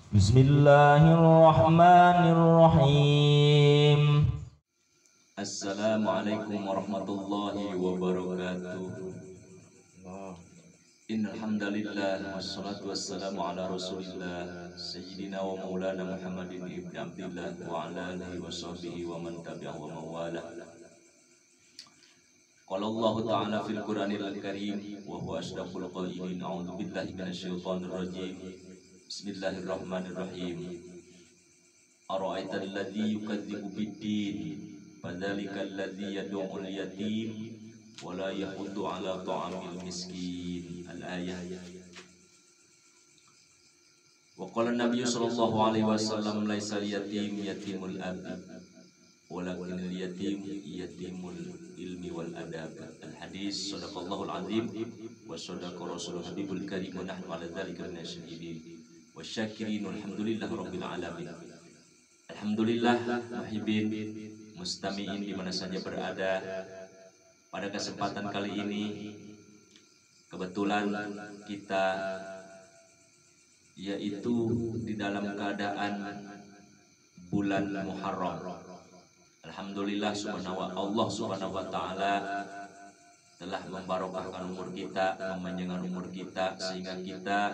Bismillahirrahmanirrahim. Assalamualaikum warahmatullahi wabarakatuh. Innal hamdalillah wassalatu wassalamu ala Rasulillah sayyidina wa maulana Muhammadin ibn Abdillah wa ala alihi wa sahbihi wa man tabi'ahu wa mawala. Qala Allah ta'ala fil Qur'anil Karim wa huwa asdaqul qailin. A'udzu billahi minasyaitonir rajim. Bismillahirrahmanirrahim. Ara'aita alladzi yukadzibu bid-din fadzalika alladzi yad'ul yatim wa la yahuddu 'ala ta'amil miskin. Al-ayah. Wa qala an-nabiy sallallahu alaihi wasallam laisa al-yatim yatimul ab walakin al-yatim yatimul ilmi wal adab. Al-hadis. Shadaqallahul azim wa shadaqa rasulul habibul karim wa nahnu 'ala dzalika minasyahidin wasyakirin. Alhamdulillah rabbil alamin. Alhamdulillah muhibbin mustami'in di mana saja berada. Pada kesempatan kali ini kebetulan kita yaitu di dalam keadaan bulan Muharram. Alhamdulillah Allah subhanahu wa ta'ala telah membarokahkan umur kita, memanjangkan umur kita, sehingga kita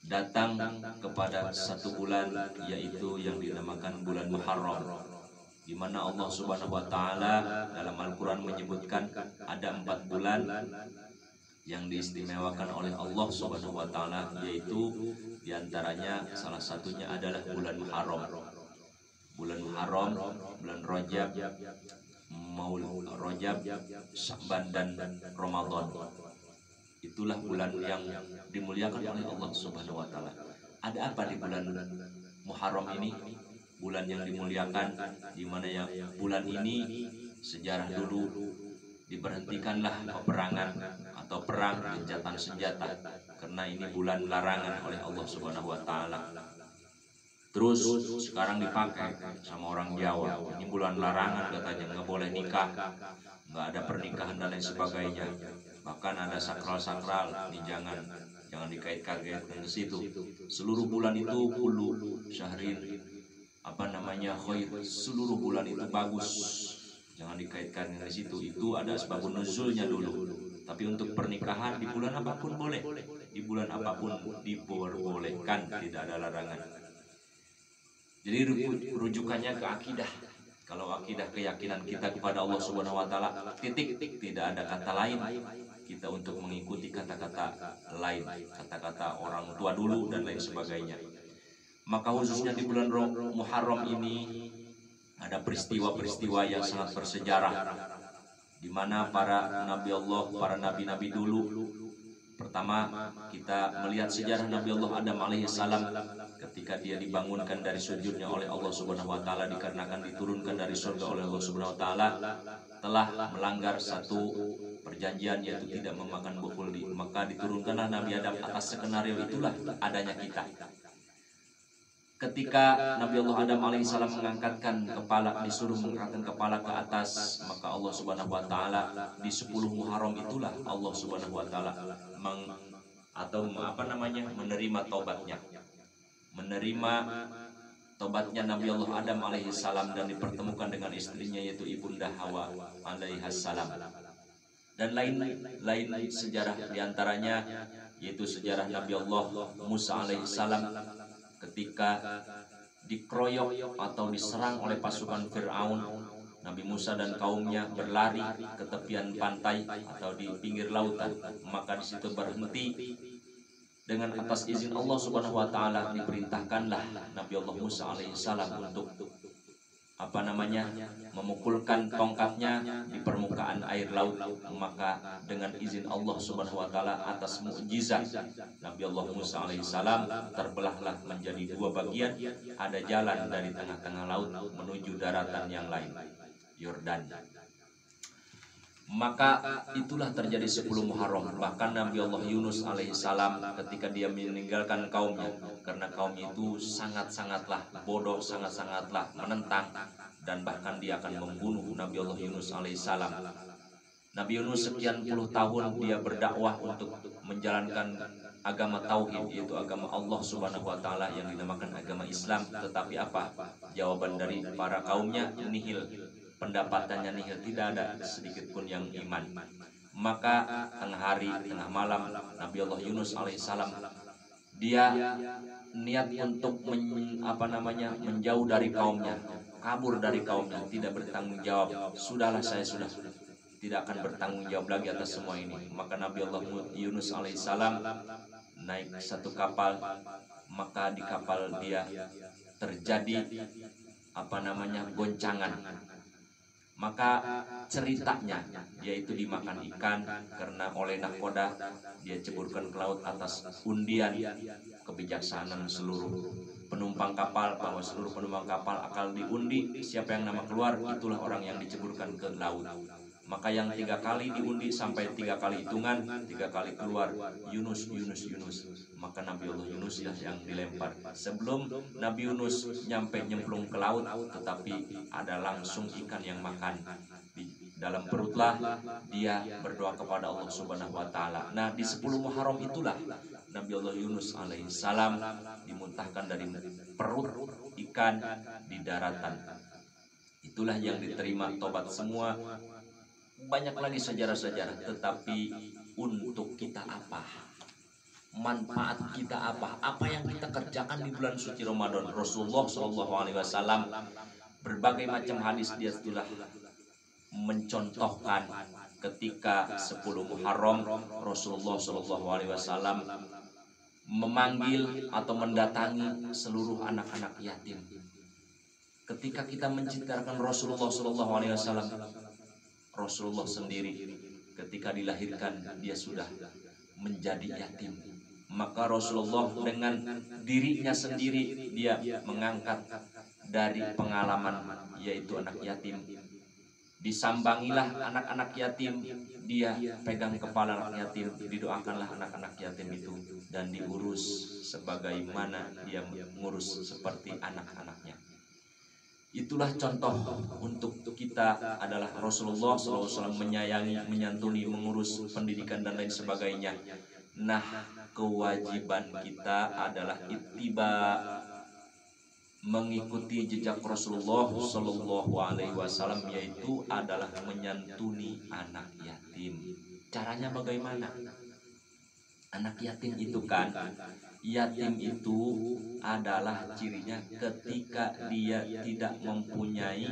datang kepada satu bulan yaitu yang dinamakan bulan Muharram, di mana Allah Subhanahu wa taala dalam Al-Qur'an menyebutkan ada 4 bulan yang diistimewakan oleh Allah Subhanahu wa taala, yaitu diantaranya salah satunya adalah bulan Muharram. Bulan Muharram, bulan Rajab, Maulud Rajab, Sya'ban dan Ramadan. Itulah bulan yang dimuliakan oleh Allah Subhanahu wa taala. Ada apa di bulan Muharram ini? Bulan yang dimuliakan, di mana yang bulan ini sejarah dulu diberhentikanlah peperangan atau perang gencatan senjata, karena ini bulan larangan oleh Allah Subhanahu wa taala. Terus sekarang dipakai sama orang Jawa, ini bulan larangan katanya, nggak boleh nikah, nggak ada pernikahan dan lain sebagainya. Bahkan ada sakral-sakral, ini jangan dikait-kaitkan ke situ. Seluruh bulan itu kullu syahrin khair, seluruh bulan itu bagus, jangan dikaitkan ke situ. Itu ada sebab nuzulnya dulu. Tapi untuk pernikahan di bulan apapun boleh, di bulan apapun diperbolehkan, tidak ada larangan. Jadi rujukannya ke akidah. Kalau akidah, keyakinan kita kepada Allah Subhanahu wa taala, titik, tidak ada kata lain kita untuk mengikuti kata-kata lain, kata-kata orang tua dulu dan lain sebagainya. Maka khususnya di bulan Muharram ini ada peristiwa-peristiwa yang sangat bersejarah, di mana para nabi Allah, para nabi-nabi dulu. Pertama, kita melihat sejarah Nabi Allah Adam alaihissalam ketika dia dibangunkan dari sujudnya oleh Allah Subhanahu wa taala, dikarenakan diturunkan dari surga oleh Allah Subhanahu wa taala, telah melanggar satu perjanjian, yaitu tidak memakan buah kuldi. Maka diturunkanlah Nabi Adam. Atas skenario itulah adanya kita. Ketika Nabi Allah Adam alaihissalam disuruh mengangkatkan kepala ke atas, maka Allah Subhanahu wa taala di 10 Muharram itulah Allah Subhanahu wa taala menerima taubatnya. Menerima taubatnya Nabi Allah Adam alaihissalam dan dipertemukan dengan istrinya, yaitu Ibunda Hawa alaihissalam. Dan lain sejarah diantaranya yaitu sejarah Nabi Allah Musa alaihissalam ketika dikeroyok atau diserang oleh pasukan Fir'aun. Nabi Musa dan kaumnya berlari ke tepian pantai atau di pinggir lautan, maka di situ berhenti. Dengan atas izin Allah Subhanahu wa taala diperintahkanlah Nabi Allah Musa alaihissalam untuk memukulkan tongkatnya di permukaan air laut. Maka dengan izin Allah Subhanahu wa taala, atas mukjizat Nabi Allah Musa alaihissalam, terbelahlah menjadi 2 bagian. Ada jalan dari tengah-tengah laut menuju daratan yang lain, Yordan. Maka itulah terjadi 10 Muharram. Bahkan Nabi Allah Yunus alaihissalam ketika dia meninggalkan kaumnya, karena kaumnya itu sangat-sangatlah bodoh, sangat-sangatlah menentang, dan bahkan dia akan membunuh Nabi Allah Yunus alaihissalam. Nabi Yunus sekian puluh tahun dia berdakwah untuk menjalankan agama tauhid, yaitu agama Allah Subhanahu wa taala yang dinamakan agama Islam. Tetapi apa? Jawaban dari para kaumnya nihil. Pendapatannya nihil, tidak ada sedikit pun yang iman. Maka tengah hari, tengah malam, Nabi Allah Yunus alaihissalam dia niat untuk menjauh dari kaumnya, kabur dari kaumnya, tidak bertanggung jawab. Sudahlah, saya sudah tidak akan bertanggung jawab lagi atas semua ini. Maka Nabi Allah Yunus alaihissalam naik satu kapal, maka di kapal dia terjadi goncangan. Maka ceritanya yaitu dimakan ikan karena oleh nahkoda, dia ceburkan ke laut atas undian kebijaksanaan seluruh penumpang kapal, bahwa seluruh penumpang kapal akan diundi, siapa yang nama keluar itulah orang yang diceburkan ke laut. Maka yang 3 kali diundi sampai 3 kali hitungan, 3 kali keluar Yunus, Yunus, Yunus. Maka Nabi Allah Yunus yang dilempar. Sebelum Nabi Yunus nyemplung ke laut, tetapi ada langsung ikan yang makan. Di dalam perutlah dia berdoa kepada Allah Subhanahu wa taala. Nah, di 10 Muharram itulah Nabi Allah Yunus alaihissalam dimuntahkan dari perut ikan di daratan. Itulah yang diterima tobat semua. Banyak lagi sejarah-sejarah, tetapi untuk kita apa? Manfaat kita apa? Apa yang kita kerjakan di bulan suci Ramadan? Rasulullah SAW berbagai macam hadis dia sudah mencontohkan. Ketika 10 Muharram, Rasulullah SAW memanggil atau mendatangi seluruh anak-anak yatim. Ketika kita menceritakan Rasulullah SAW, Rasulullah sendiri ketika dilahirkan dia sudah menjadi yatim. Maka Rasulullah dengan dirinya sendiri dia mengangkat dari pengalaman yaitu anak yatim. Disambangilah anak-anak yatim, dia pegang kepala anak yatim, didoakanlah anak-anak yatim itu dan diurus sebagaimana dia mengurus seperti anak-anaknya. Itulah contoh untuk kita adalah Rasulullah SAW menyayangi, menyantuni, mengurus pendidikan dan lain sebagainya. Nah, kewajiban kita adalah ittiba, mengikuti jejak Rasulullah SAW, yaitu adalah menyantuni anak yatim. Caranya bagaimana? Anak yatim itu kan, yatim itu adalah cirinya ketika dia tidak mempunyai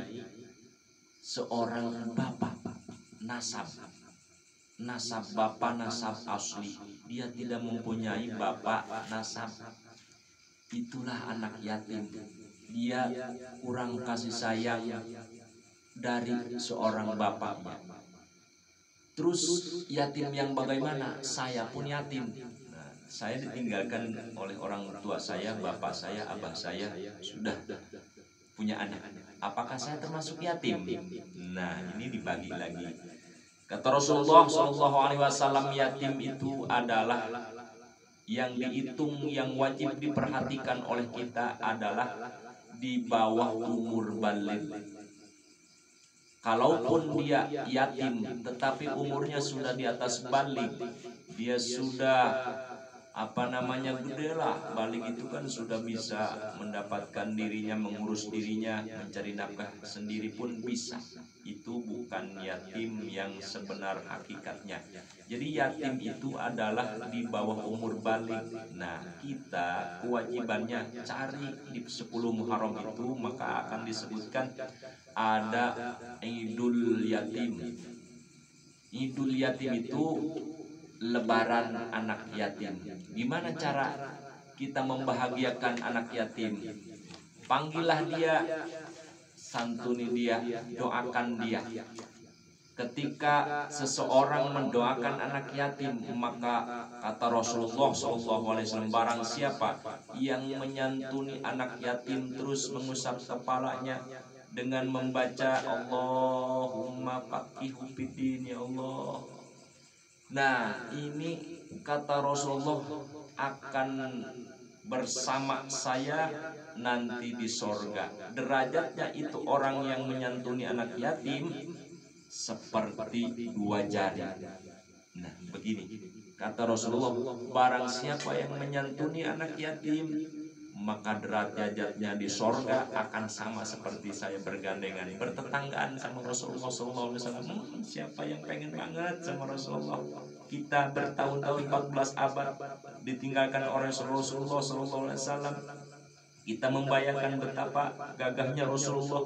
seorang bapak nasab bapak nasab asli, dia tidak mempunyai bapak nasab. Itulah anak yatim, dia kurang kasih sayang dari seorang bapaknya. Terus yatim yang bagaimana? Saya pun yatim. Nah, saya ditinggalkan oleh orang tua saya, bapak saya, abah saya sudah punya anak. Apakah saya termasuk yatim? Nah, ini dibagi lagi. Kata Rasulullah SAW, yatim itu adalah yang dihitung, yang wajib diperhatikan oleh kita adalah di bawah umur baligh. Kalaupun dia yatim tetapi umurnya sudah di atas baligh, dia sudah gede lah. Baligh itu kan sudah bisa mendapatkan dirinya, mengurus dirinya, mencari nafkah sendiri pun bisa. Itu bukan yatim yang sebenar hakikatnya. Jadi yatim itu adalah di bawah umur baligh. Nah, kita kewajibannya cari di 10 Muharram itu, maka akan disebutkan ada Idul Yatim. Idul Yatim itu lebaran anak yatim. Gimana cara kita membahagiakan anak yatim? Panggillah dia, santuni dia, doakan dia. Ketika seseorang mendoakan anak yatim, maka kata Rasulullah SAW, barang siapa yang menyantuni anak yatim terus mengusap kepalanya dengan membaca Allahumma faqihu fiddin, ya Allah. Nah, ini kata Rasulullah akan bersama saya nanti di sorga. Derajatnya itu orang yang menyantuni anak yatim seperti 2 jari. Nah, begini. Kata Rasulullah, barang siapa yang menyantuni anak yatim, maka derajatnya di sorga akan sama seperti saya bergandengan bertetanggaan sama Rasulullah SAW. Siapa yang pengen banget sama Rasulullah? Kita bertahun-tahun 14 abad ditinggalkan oleh Rasulullah SAW. Kita membayangkan betapa gagahnya Rasulullah,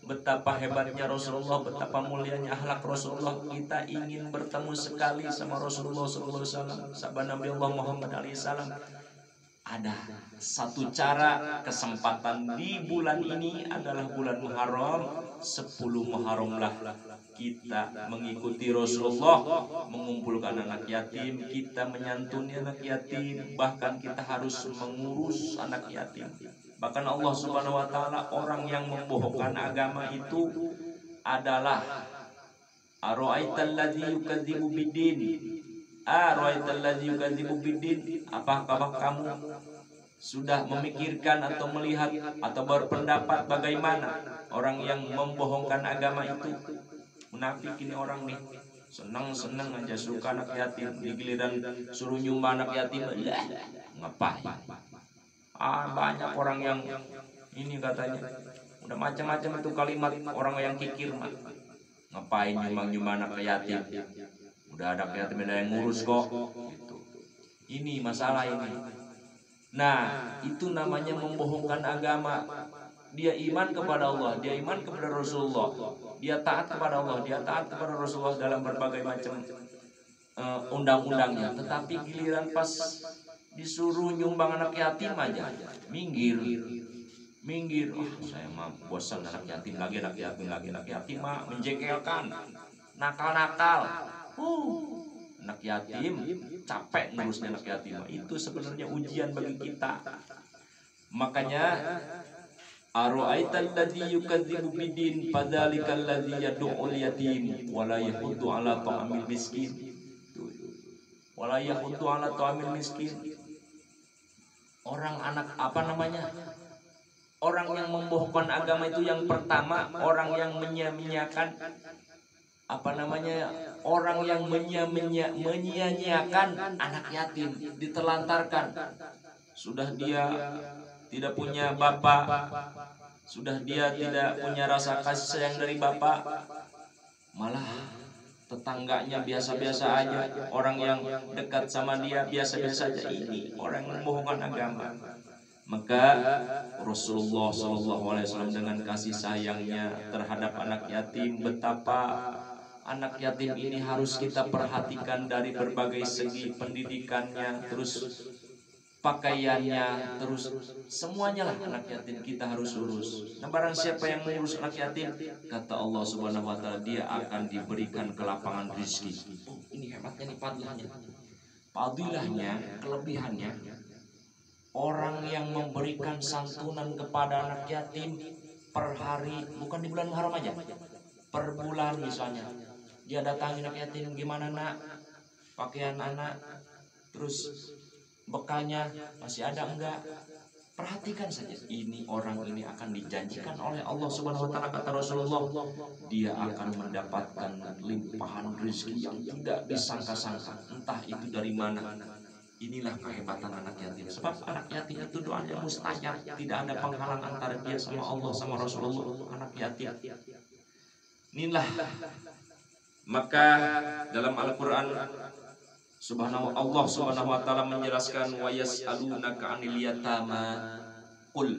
betapa hebatnya Rasulullah, betapa mulianya akhlak Rasulullah. Kita ingin bertemu sekali sama Rasulullah SAW, sahabat Nabi Allah Muhammad SAW. Ada satu cara kesempatan di bulan ini adalah bulan Muharram. 10 Muharramlah kita mengikuti Rasulullah, mengumpulkan anak yatim, kita menyantuni anak yatim, bahkan kita harus mengurus anak yatim. Bahkan Allah Subhanahu wa taala, orang yang membohongkan agama itu adalah ara'aital ladzi yukadzibu biddin. Ara'aital ladzi yukadzibu biddin. Apakah kamu sudah memikirkan atau melihat atau berpendapat bagaimana orang yang membohongkan agama itu? Munafik ini orang nih, senang-senang aja suka anak yatim, di giliran suruh nyumbang anak yatim, ngapain? Banyak orang yang ini katanya udah macam-macam itu kalimat orang yang kikir, ngapain nyumbang anak yatim? Udah ada yatim ada yang ngurus kok. Gitu. Ini masalah ini. Nah, itu namanya membohongkan agama. Dia iman kepada Allah, dia iman kepada Rasulullah, dia taat kepada Allah, dia taat kepada Rasulullah dalam berbagai macam undang-undangnya. Tetapi giliran pas disuruh nyumbang anak yatim aja, minggir. Oh, saya mah bosan anak yatim lagi, anak yatim mah menjengkelkan, nakal-nakal. Anak yatim capek ngurusnya anak yatim. Itu sebenarnya ujian bagi kita. Makanya ara'aital ladzi yukadzibu biddin fadzalikal ladzi yad'ul yatim wa la yahuddu 'ala ta'amil miskin. Wa la yahuddu 'ala ta'amil miskin. Orang anak apa namanya? Orang yang membohongkan agama itu yang pertama orang yang menyia-nyiakan apa namanya? Orang yang menyia-nyiakan anak yatim, ditelantarkan. Sudah dia tidak punya bapak, sudah dia tidak punya rasa kasih sayang dari bapak, malah tetangganya biasa-biasa aja, orang yang dekat sama dia biasa-biasa aja. Ini orang yang membohongkan agama. Maka Rasulullah SAW dengan kasih sayangnya terhadap anak yatim, betapa anak yatim ini harus kita perhatikan dari berbagai segi, pendidikannya, terus pakaiannya, terus semuanya lah anak yatim kita harus urus. Nah, barang siapa yang mengurus anak yatim, kata Allah Subhanahu wa taala, dia akan diberikan kelapangan rezeki. Ini hebatnya nih fadilahnya. Fadilahnya, kelebihannya, orang yang memberikan santunan kepada anak yatim per hari, bukan di bulan Muharram aja, per bulan misalnya. Dia datangi anak yatim, gimana nak pakaian anak, terus bekalnya masih ada enggak? Perhatikan saja. Ini orang ini akan dijanjikan oleh Allah Subhanahu wa taala, kata Rasulullah, dia akan mendapatkan limpahan rezeki yang tidak disangka-sangka, entah itu dari mana. Inilah kehebatan anak yatim. Sebab anak yatim itu doanya mustajab, tidak ada penghalang antara dia sama Allah sama Rasulullah. Anak yatim. Inilah. Maka dalam Al-Quran Allah Subhanahu wa taala menjelaskan, wa yas'alunaka 'anil yatama qul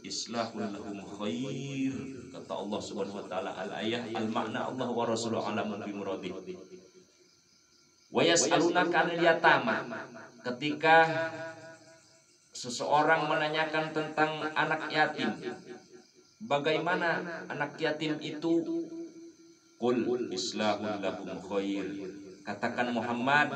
islahul lahum khair. Kata Allah Subhanahu wa taala, al-ayah al-makna Allah wa rasuluhu alamun bi muradih. Wa yas'alunaka 'anil yatama. Ketika seseorang menanyakan tentang anak yatim, bagaimana anak yatim itu, qul islahul lahum khair. Katakan Muhammad,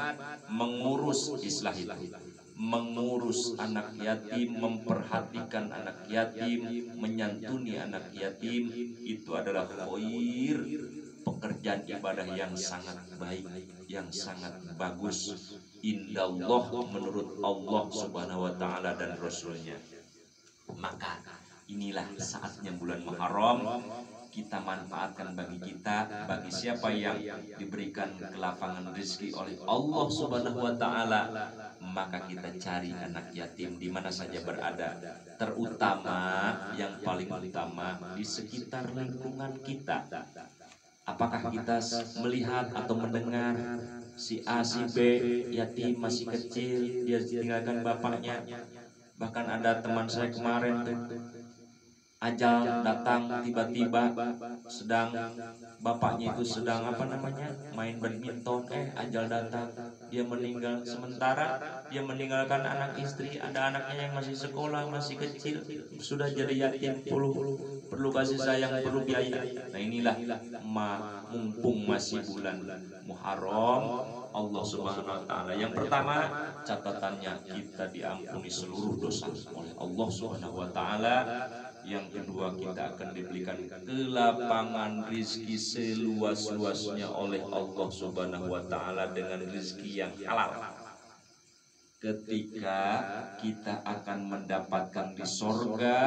mengurus islah itu, mengurus anak yatim, memperhatikan anak yatim, menyantuni anak yatim, itu adalah khair, pekerjaan ibadah yang sangat baik, yang sangat bagus, indallah, menurut Allah Subhanahu wa taala dan Rasulnya. Maka Inilah saatnya bulan Muharram kita manfaatkan bagi kita, bagi siapa yang diberikan kelapangan rezeki oleh Allah Subhanahu wa taala, maka kita cari anak yatim di mana saja berada, terutama yang paling utama di sekitar lingkungan kita. Apakah kita melihat atau mendengar si A, si B yatim masih kecil, dia tinggalkan bapaknya. Bahkan ada teman saya kemarin tuh, ajal datang tiba-tiba, sedang bapaknya itu sedang main badminton, ajal datang, dia meninggal. Sementara dia meninggalkan anak istri, ada anaknya yang masih sekolah, masih kecil, sudah jadi yatim, perlu kasih sayang, perlu biaya. Nah inilah mumpung masih bulan Muharram, Allah Subhanahu wa taala, yang pertama catatannya kita diampuni seluruh dosa oleh Allah Subhanahu wa taala. Yang kedua, kita akan diberikan kelapangan rizki seluas-luasnya oleh Allah Subhanahu wa taala dengan rizki yang halal. Ketika kita akan mendapatkan di sorga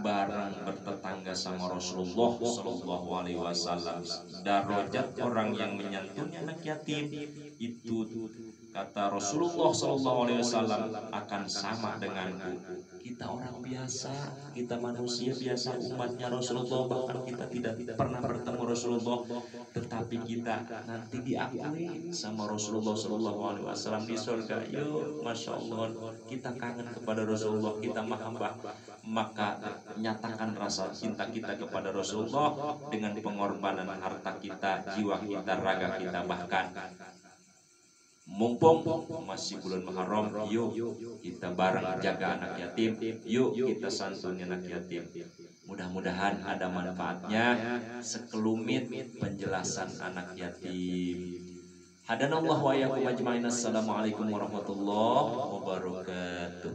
barang bertetangga sama Rasulullah Sallallahu Alaihi Wasallam. Darajat orang yang menyantuni anak yatim itu, kata Rasulullah Sallallahu Alaihi Wasallam, akan sama denganku. Kita orang biasa, kita manusia biasa, umatnya Rasulullah, bahkan kita tidak pernah bertemu Rasulullah, tetapi kita nanti diakui sama Rasulullah Sallallahu Alaihi Wasallam di surga. Yuk, masya Allah, kita kangen kepada Rasulullah, kita mahabbah, maka nyatakan rasa cinta kita kepada Rasulullah dengan pengorbanan harta kita, jiwa kita, raga kita. Bahkan mumpung masih bulan Muharram, yuk kita bareng jaga anak yatim, yuk kita santuni anak yatim. Mudah-mudahan ada manfaatnya sekelumit penjelasan anak yatim. Hadanallahu wa iyyakum ajmain. Assalamualaikum warahmatullahi wabarakatuh.